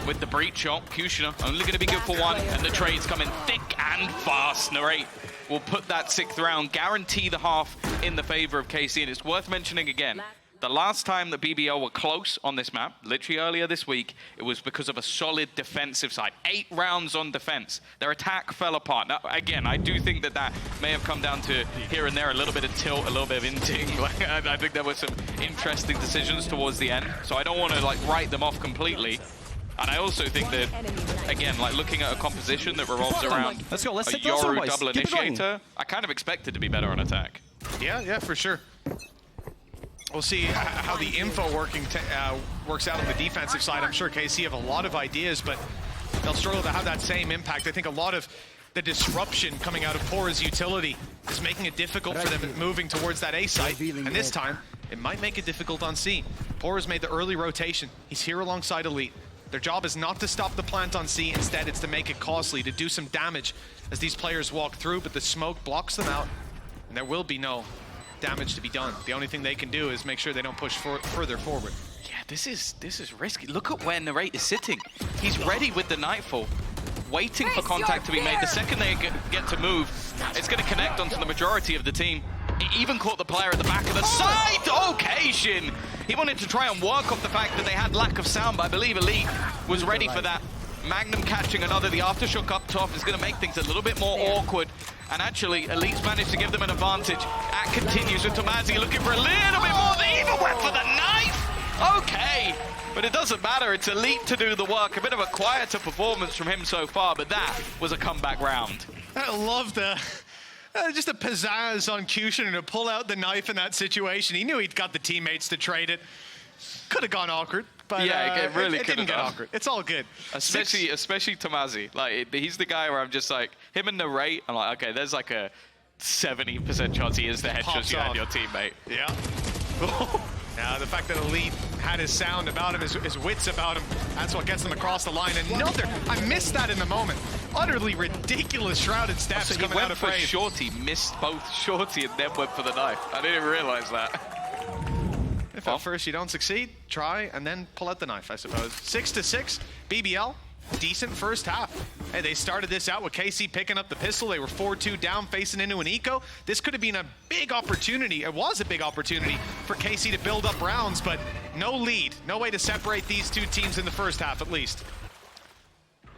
with the breach shot. Kushina only going to be good for 1, and the trade's coming thick and fast. Narrate will put that 6th round, guarantee the half in the favor of KC, and it's worth mentioning again. The last time that BBL were close on this map, literally earlier this week, it was because of a solid defensive side. 8 rounds on defense. Their attack fell apart. Now, again, I do think that that may have come down to here and there a little bit of tilt, a little bit of inting. I think there were some interesting decisions towards the end. So I don't want to write them off completely. And I also think that, again, looking at a composition that revolves around a Yoru double initiator, I kind of expect it to be better on attack. Yeah, for sure. We'll see how the info works out on the defensive side. I'm sure KC have a lot of ideas, but they'll struggle to have that same impact. I think a lot of the disruption coming out of Pora's utility is making it difficult for them moving towards that A site. And this time, it might make it difficult on C. Pora's made the early rotation. He's here alongside Elite. Their job is not to stop the plant on C, instead it's to make it costly, to do some damage as these players walk through, but the smoke blocks them out, and there will be no damage to be done. The only thing they can do is make sure they don't push further forward. Yeah, this is risky. Look at where Narrate is sitting. He's ready with the Nightfall, waiting for contact to be made. The second they get to move, it's going to connect onto the majority of the team. It even caught the player at the back of the side. Okay, Shin. He wanted to try and work off the fact that they had lack of sound, but I believe Elite was ready for that. Magnum catching another. The aftershock up top is going to make things a little bit more awkward. And actually, Elite's managed to give them an advantage. Act continues with Tombizz looking for a little bit more. They even went for the knife. Okay. But it doesn't matter. It's Elite to do the work. A bit of a quieter performance from him so far, but that was a comeback round. I love the... just a pizzazz on Kushner to pull out the knife in that situation. He knew he'd got the teammates to trade it. Could have gone awkward, but yeah, it really it didn't get awkward. It's all good. Especially Tombizz. Like, he's the guy where I'm just like, him and Narrate, I'm like, okay, there's like a 70% chance he is the headshot you had your teammate. Yeah. Now, the fact that Elite had his sound about him, his wits about him, that's what gets them across the line. Another, I missed that in the moment. Utterly ridiculous shrouded steps So coming out of Brave. Shorty, missed both Shorty and then went for the knife. I didn't realize that. If at first you don't succeed, try and then pull out the knife, I suppose. 6-6, BBL, decent first half. Hey, they started this out with KC picking up the pistol. They were 4-2 down, facing into an eco. This could have been a big opportunity. It was a big opportunity for KC to build up rounds, but no lead. No way to separate these two teams in the first half, at least.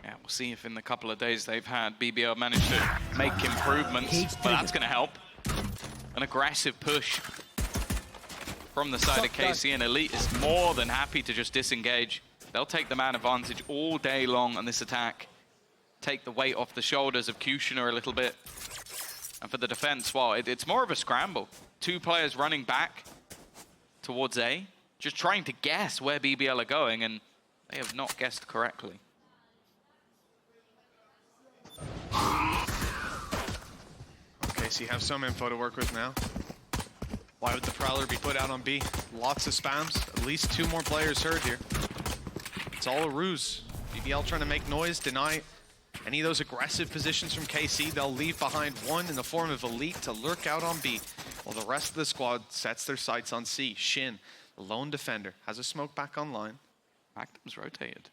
Yeah, we'll see if in the couple of days they've had, BBL managed to make improvements, but that's going to help. An aggressive push from the side of KC, and Elite is more than happy to just disengage. They'll take the man advantage all day long on this attack. Take the weight off the shoulders of Kushner a little bit. And for the defense, well, it's more of a scramble. Two players running back towards A, just trying to guess where BBL are going, and they have not guessed correctly. Okay, so you have some info to work with now. Why would the Prowler be put out on B? Lots of spams, at least 2 more players hurt here. It's all a ruse. BBL trying to make noise, deny any of those aggressive positions from KC. They'll leave behind one in the form of Elite to lurk out on B, while the rest of the squad sets their sights on C. Shin, the lone defender, has a smoke back online. Magnum's rotated.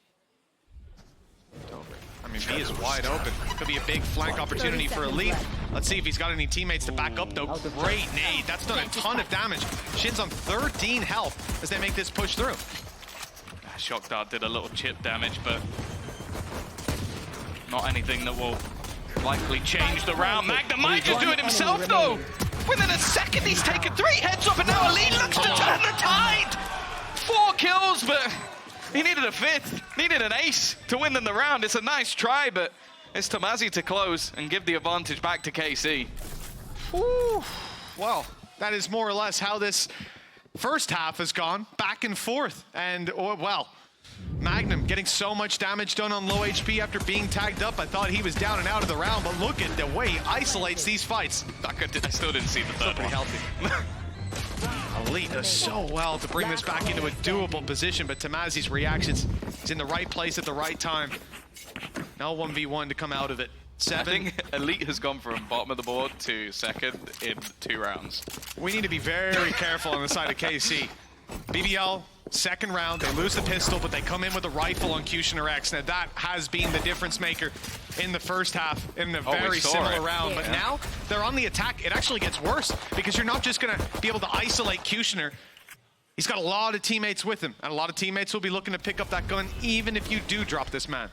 I mean, B is wide open. Could be a big flank opportunity for Elite. Let's see if he's got any teammates to back up, though. Great nade. That's done a ton of damage. Shin's on 13 health as they make this push through. Shock Dart did a little chip damage, but not anything that will likely change the round. Magnum might just do it himself, though. Within a second, he's taken 3 heads up, and now Elite looks to turn the tide. 4 kills, but he needed a 5th. Needed an ace to win them the round. It's a nice try, but it's Tombizz to close and give the advantage back to KC. Whew. Well, that is more or less how this first half has gone, back and forth. And, well, Magnum getting so much damage done on low HP after being tagged up. I thought he was down and out of the round, but look at the way he isolates these fights. I still didn't see the third one. Healthy. Elite does so well to bring this back into a doable position, but Tombiz's reactions is in the right place at the right time. Now 1v1 to come out of it. 7. I think Elite has gone from bottom of the board to second in 2 rounds. We need to be very careful on the side of KC. BBL, second round, they lose the pistol, but they come in with a rifle on Kushner X. Now that has been the difference maker in the first half, in a very similar round. But now they're on the attack. It actually gets worse because you're not just gonna be able to isolate Kushner. He's got a lot of teammates with him, and a lot of teammates will be looking to pick up that gun even if you do drop this man.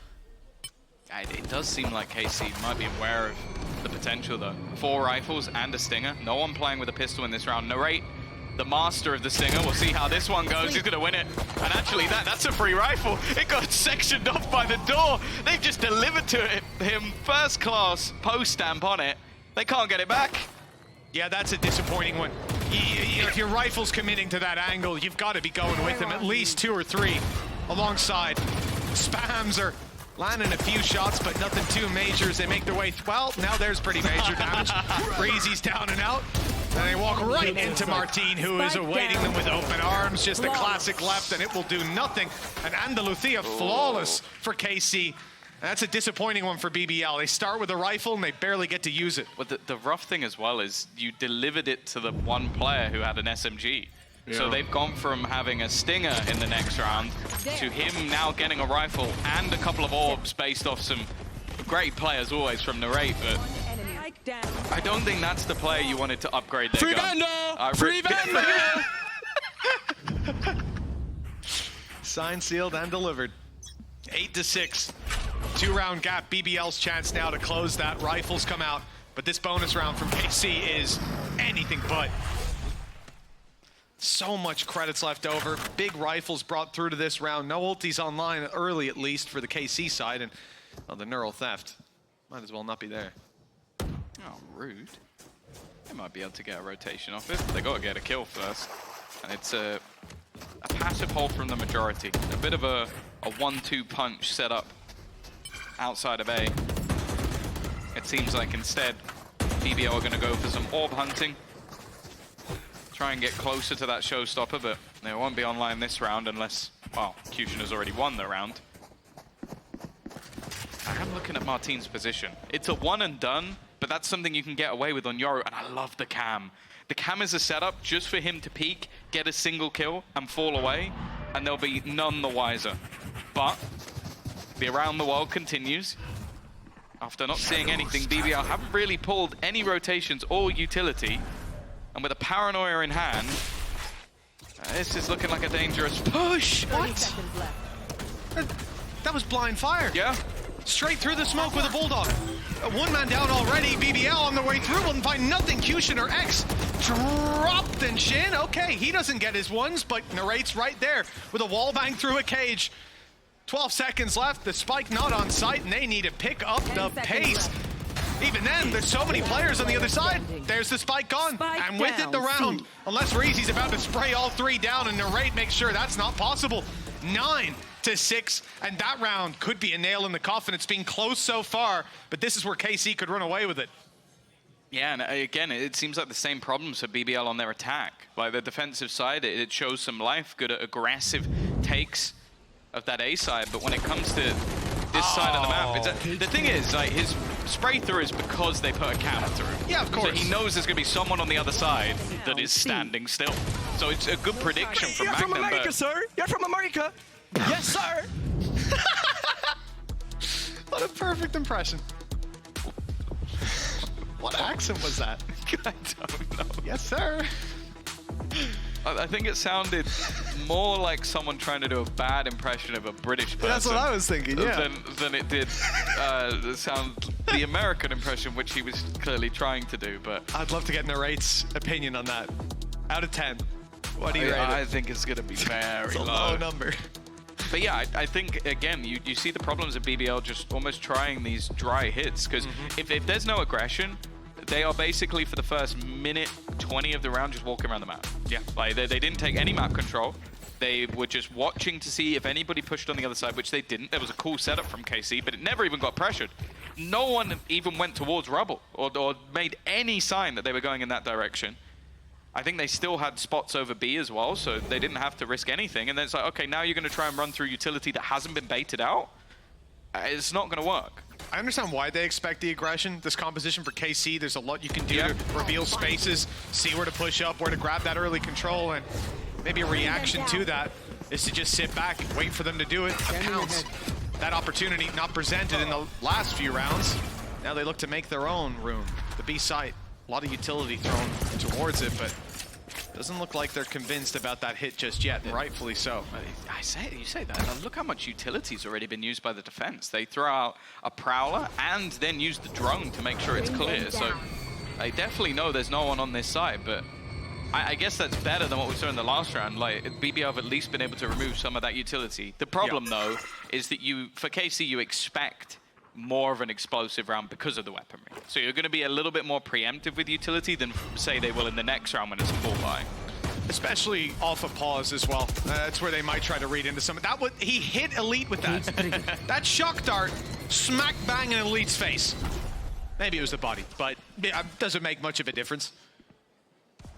It does seem like KC might be aware of the potential, though. 4 rifles and a stinger. No one playing with a pistol in this round. Narrate, the master of the stinger. We'll see how this one goes. He's going to win it. And actually, that's a free rifle. It got sectioned off by the door. They've just delivered to him first class post stamp on it. They can't get it back. Yeah, that's a disappointing one. If your rifle's committing to that angle, you've got to be going with him. At least 2 or 3 alongside. Spams are landing a few shots, but nothing too major as they make their way. Well, now there's pretty major damage. Breezy's down and out. And they walk right into Martin, who is awaiting them with open arms. Just a classic left, and it will do nothing. And Andalucia flawless for KC. That's a disappointing one for BBL. They start with a rifle, and they barely get to use it. But the rough thing as well is you delivered it to the one player who had an SMG. Yeah. So they've gone from having a stinger in the next round to him now getting a rifle and a couple of orbs based off some great players always from Narrate, but I don't think that's the player you wanted to upgrade their Free gun. Vandal! Free Vandal! Signed, sealed, and delivered. 8-6. 2-round gap. BBL's chance now to close that. Rifles come out, but this bonus round from KC is anything but. So much credits left over. Big rifles brought through to this round. No ultis online early, at least, for the KC side. And well, the neural theft might as well not be there. Oh, rude. They might be able to get a rotation off it, but they got to get a kill first. And it's a passive hold from the majority. A bit of a 1-2 punch set up outside of A. It seems like instead, BBL are going to go for some orb hunting. Try and get closer to that showstopper, but they won't be online this round unless, well, Cushion has already won the round. I am looking at Martin's position. It's a one and done, but that's something you can get away with on Yoru, and I love the cam. The cam is a setup just for him to peek, get a single kill, and fall away, and they'll be none the wiser. But the around the world continues. After not seeing anything, BBL haven't really pulled any rotations or utility. And with a paranoia in hand, this is looking like a dangerous push. What? That was blind fire. Yeah. Straight through the smoke with a Bulldog. One man down already. BBL on the way through will find nothing. Cushion or X dropped and Shin. Okay, he doesn't get his ones, but Narrate's right there with a wall bang through a cage. 12 seconds left. The spike not on site, and they need to pick up the pace. Even then, there's so many players on the other side. There's the spike gone, and with it the round. Unless Reezy's about to spray all three down, and Narrate makes sure that's not possible. 9-6, and that round could be a nail in the coffin. It's been close so far, but this is where KC could run away with it. Yeah, and again, it seems like the same problems for BBL on their attack. Like the defensive side, it shows some life, good at aggressive takes of that A side, but when it comes to this side of the map, the thing is, like, his spray through is because they put a cam through. Yeah, of course. So he knows there's going to be someone on the other side that is standing still. So it's a good prediction from Magnum. You're from America, sir. You're from America. Yes, sir. What a perfect impression. What accent was that? I don't know. Yes, sir. I think it sounded more like someone trying to do a bad impression of a British person. That's what I was thinking, yeah. Than it did sound the American impression, which he was clearly trying to do. But I'd love to get Narrate's opinion on that. Out of 10, what do you rate it? I think it's going to be very it's a low number. But yeah, I think, again, you see the problems of BBL just almost trying these dry hits. Because if there's no aggression, they are basically, for the first minute 20 of the round, just walking around the map. Yeah. Like, they didn't take any map control. They were just watching to see if anybody pushed on the other side, which they didn't. There was a cool setup from KC, but it never even got pressured. No one even went towards rubble or made any sign that they were going in that direction. I think they still had spots over B as well, so they didn't have to risk anything. And then it's like, okay, now you're going to try and run through utility that hasn't been baited out. It's not going to work. I understand why they expect the aggression. This composition for KC, there's a lot you can do to reveal spaces, see where to push up, where to grab that early control, and maybe a reaction to that is to just sit back and wait for them to do it. It counts. That opportunity not presented in the last few rounds. Now they look to make their own room. The B site, a lot of utility thrown towards it, but doesn't look like they're convinced about that hit just yet, and rightfully so. You say that, and look how much utility's already been used by the defense. They throw out a Prowler and then use the drone to make sure it's clear. So they definitely know there's no one on this side, but I guess that's better than what we saw in the last round. Like, BBL have at least been able to remove some of that utility. The problem, though, is that for KC, you expect more of an explosive round because of the weaponry. So you're going to be a little bit more preemptive with utility than, say, they will in the next round when it's a full buy. Especially off a pause as well. That's where they might try to read into some. He hit Elite with that. That shock dart smack bang in Elite's face. Maybe it was the body, but it doesn't make much of a difference.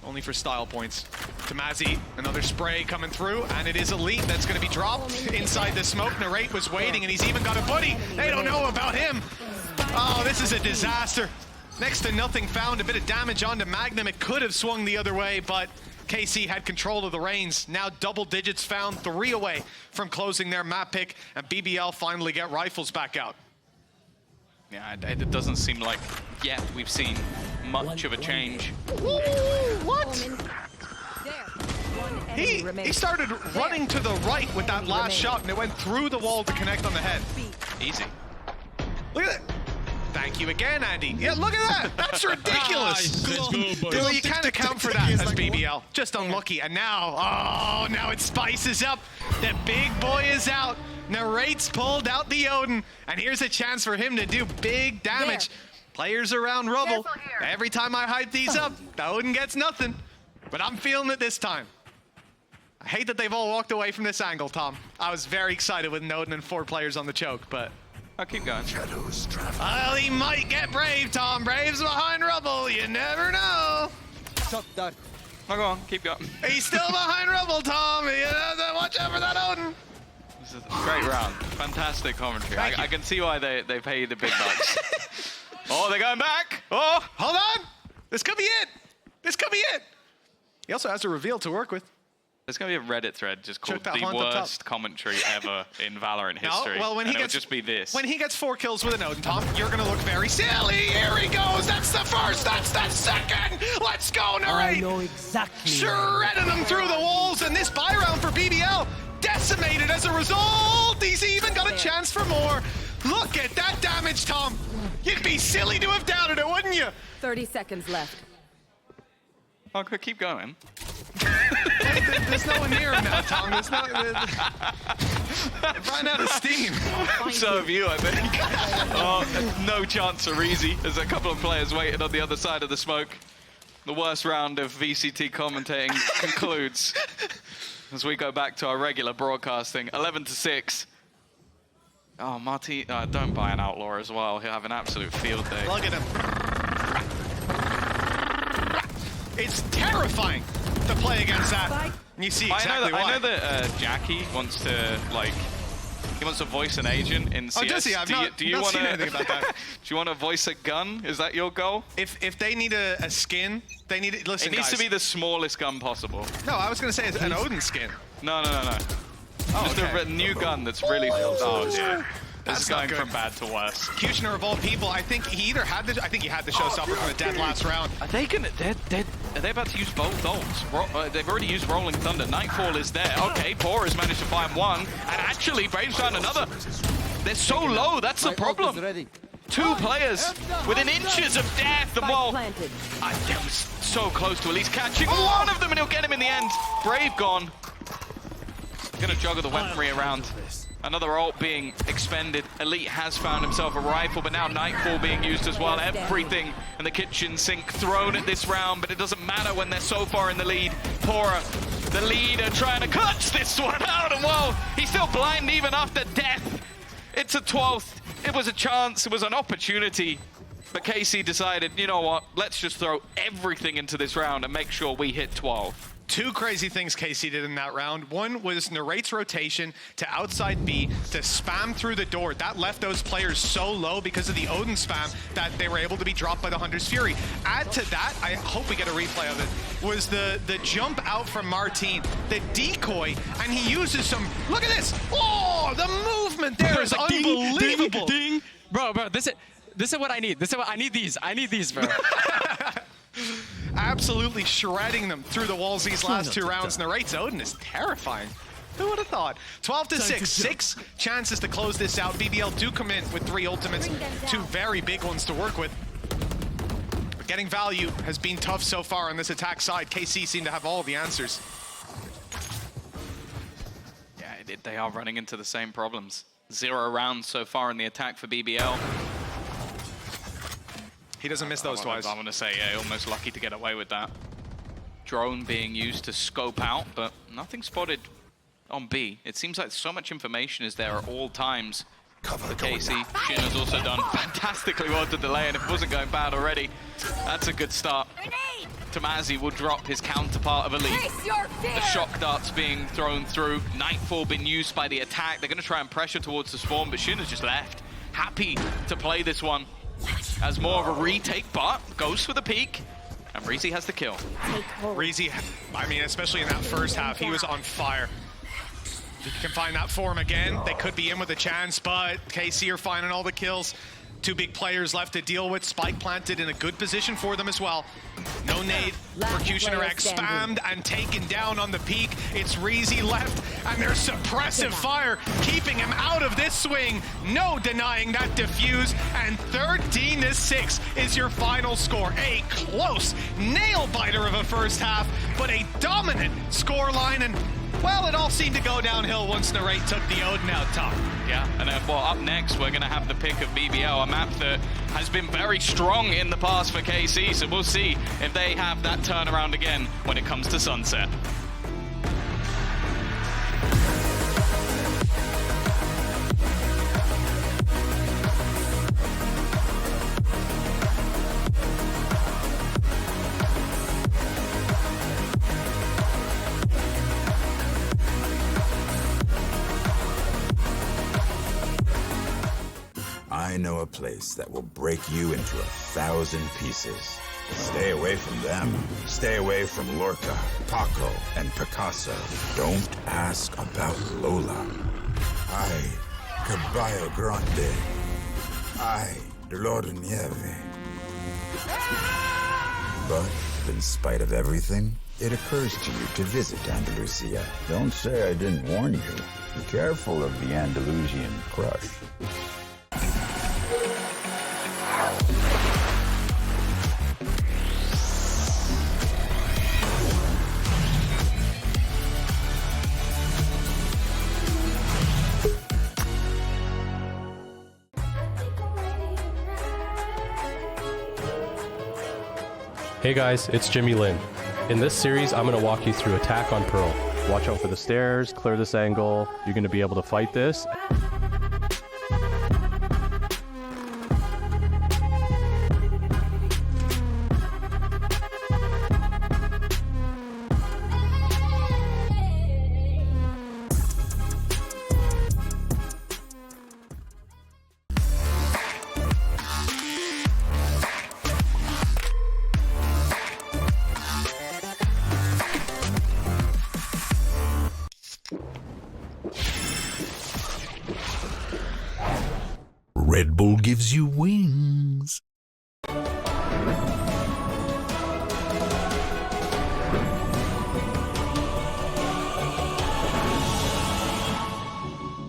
only for style points. Tombizz, another spray coming through, and it is Elite that's going to be dropped inside the smoke. Narrate was waiting, and he's even got a buddy. They don't know about him. Oh, this is a disaster. Next to nothing found, a bit of damage onto Magnum. It could have swung the other way, but KC had control of the reins. Now double digits found, 3 away from closing their map pick, and BBL finally get rifles back out. Yeah, it doesn't seem like yet we've seen much of a change. Ooh, what? He started running to the right with that last shot, and it went through the wall to connect on the head. Easy. Look at that. Thank you again, Andy. Yeah, look at that. That's ridiculous. Well, you can't account for that as BBL. Just unlucky. And now, oh, now it spices up. The big boy is out. Narrate's pulled out the Odin. And here's a chance for him to do big damage. Players around rubble. Every time I hype these up, the Odin gets nothing. But I'm feeling it this time. I hate that they've all walked away from this angle, Tom. I was very excited with Odin and 4 players on the choke, but I'll keep going. well, he might get Brave, Tom. Brave's behind rubble. You never know. Oh, go on, keep going. He's still behind rubble, Tom. You have to watch out for that Odin. This is a great round. Fantastic commentary. I can see why they pay you the big bucks. Oh, they're going back. Oh, Hold on. This could be it. This could be it. He also has a reveal to work with. there's going to be a Reddit thread just called Check that the haunt up top. worst commentary ever in Valorant history. No, well, when he and gets it'll just be this. When he gets 4 kills with an Odin, Tom, you're gonna look very silly. Here he goes. That's the first. That's the second. Let's go, Narrate. I know exactly. Shredding them through the walls, and this buy round for BBL decimated as a result. He's even got a chance for more. Look at that damage, Tom. You'd be silly to have doubted it, wouldn't you? 30 seconds left. Oh, keep going. There's no one near him now, Tom. There's no. Ran out of steam. So have you, I think. Oh, no chance for Easy. There's a couple of players waiting on the other side of the smoke. The worst round of VCT commentating concludes as we go back to our regular broadcasting. 11-6. Oh, Marty, don't buy an Outlaw as well. He'll have an absolute field day. Look at him. It's terrifying to play against that. And you see exactly why. I know that Jackie wants to, like, he wants to voice an agent in CS. Oh, does he? I've not seen anything about that. Do you want to voice a gun? Is that your goal? If they need a skin, they need it. Listen, It needs guys. to be the smallest gun possible. No, I was going to say it's an Odin skin. No. Oh, Just okay. a new gun that's really... Oh, dear. This is That's not going good. from bad to worse. Kushner of all people, I think he either had the showstopper from the dead last round. Are they gonna? Are they about to use both ults? They've already used Rolling Thunder. Nightfall is there. Okay, Poor has managed to find one, and actually Brave's found another. They're so low. That's the problem. 2 players within inches of death. And well, Planted. I was so close to at least catching one of them, and he'll get him in the end. Brave gone. Gonna juggle the weaponry around. Another ult being expended. Elite has found himself a rifle, but now Nightfall being used as well. Everything in the kitchen sink thrown at this round, but it doesn't matter when they're so far in the lead. Pora, the leader, trying to clutch this one out, and well, he's still blind even after death. It's a 12th. It was a chance. It was an opportunity. But KC decided, you know what? Let's just throw everything into this round and make sure we hit 12. 2 crazy things KC did in that round. One was Narrate's rotation to outside B to spam through the door. That left those players so low because of the Odin spam that they were able to be dropped by the Hunter's Fury. Add to that, I hope we get a replay of it, was the jump out from Martin, the decoy, and he uses some, look at this! Oh, the movement there is unbelievable! Ding. Bro, this is what I need. I need these, bro. Absolutely shredding them through the walls these last 2 rounds. Narrate's Odin is terrifying. Who would have thought? 12-6, 6 chances to close this out. BBL do come in with 3 ultimates, 2 very big ones to work with. But getting value has been tough so far on this attack side. KC seem to have all the answers. Yeah, they are running into the same problems. 0 rounds so far in the attack for BBL. He doesn't miss those twice. I'm going to say, yeah, almost lucky to get away with that. Drone being used to scope out, but nothing spotted on B. It seems like so much information is there at all times. For KC, Shin has also done fantastically well to delay, and if it wasn't going bad already, that's a good start. Tombizz will drop his counterpart of Elite. The shock darts being thrown through. Nightfall being used by the attack. They're going to try and pressure towards the spawn, but Shin has just left. Happy to play this one as more of a retake, but goes for the peak. And Reezy has the kill. Reezy, I mean, especially in that first half, he was on fire. If you can find that form again, they could be in with a chance, but KC are finding all the kills. Two big players left to deal with. Spike planted in a good position for them as well. No nade. Percutioner X spammed and taken down on the peak. It's Reezy left, and there's suppressive fire keeping him out of this swing. No denying that defuse, and 13-6 is your final score. A close nail-biter of a first half, but a dominant scoreline, and well, it all seemed to go downhill once Narrate took the Odin out top. Yeah, and well, up next, we're going to have the pick of BBL, a map that has been very strong in the past for KC, so we'll see if they have that turnaround again when it comes to Sunset. I know a place that will break you into 1,000 pieces. Stay away from them. Stay away from Lorca, Paco, and Picasso. Don't ask about Lola. Ay, Caballo Grande. Ay, Dolor de Nieve. But in spite of everything, it occurs to you to visit Andalusia. Don't say I didn't warn you. Be careful of the Andalusian crush. Hey guys, it's Jimmy Lin. In this series, I'm going to walk you through Attack on Pearl. Watch out for the stairs, clear this angle. You're going to be able to fight this. Red Bull gives you wings.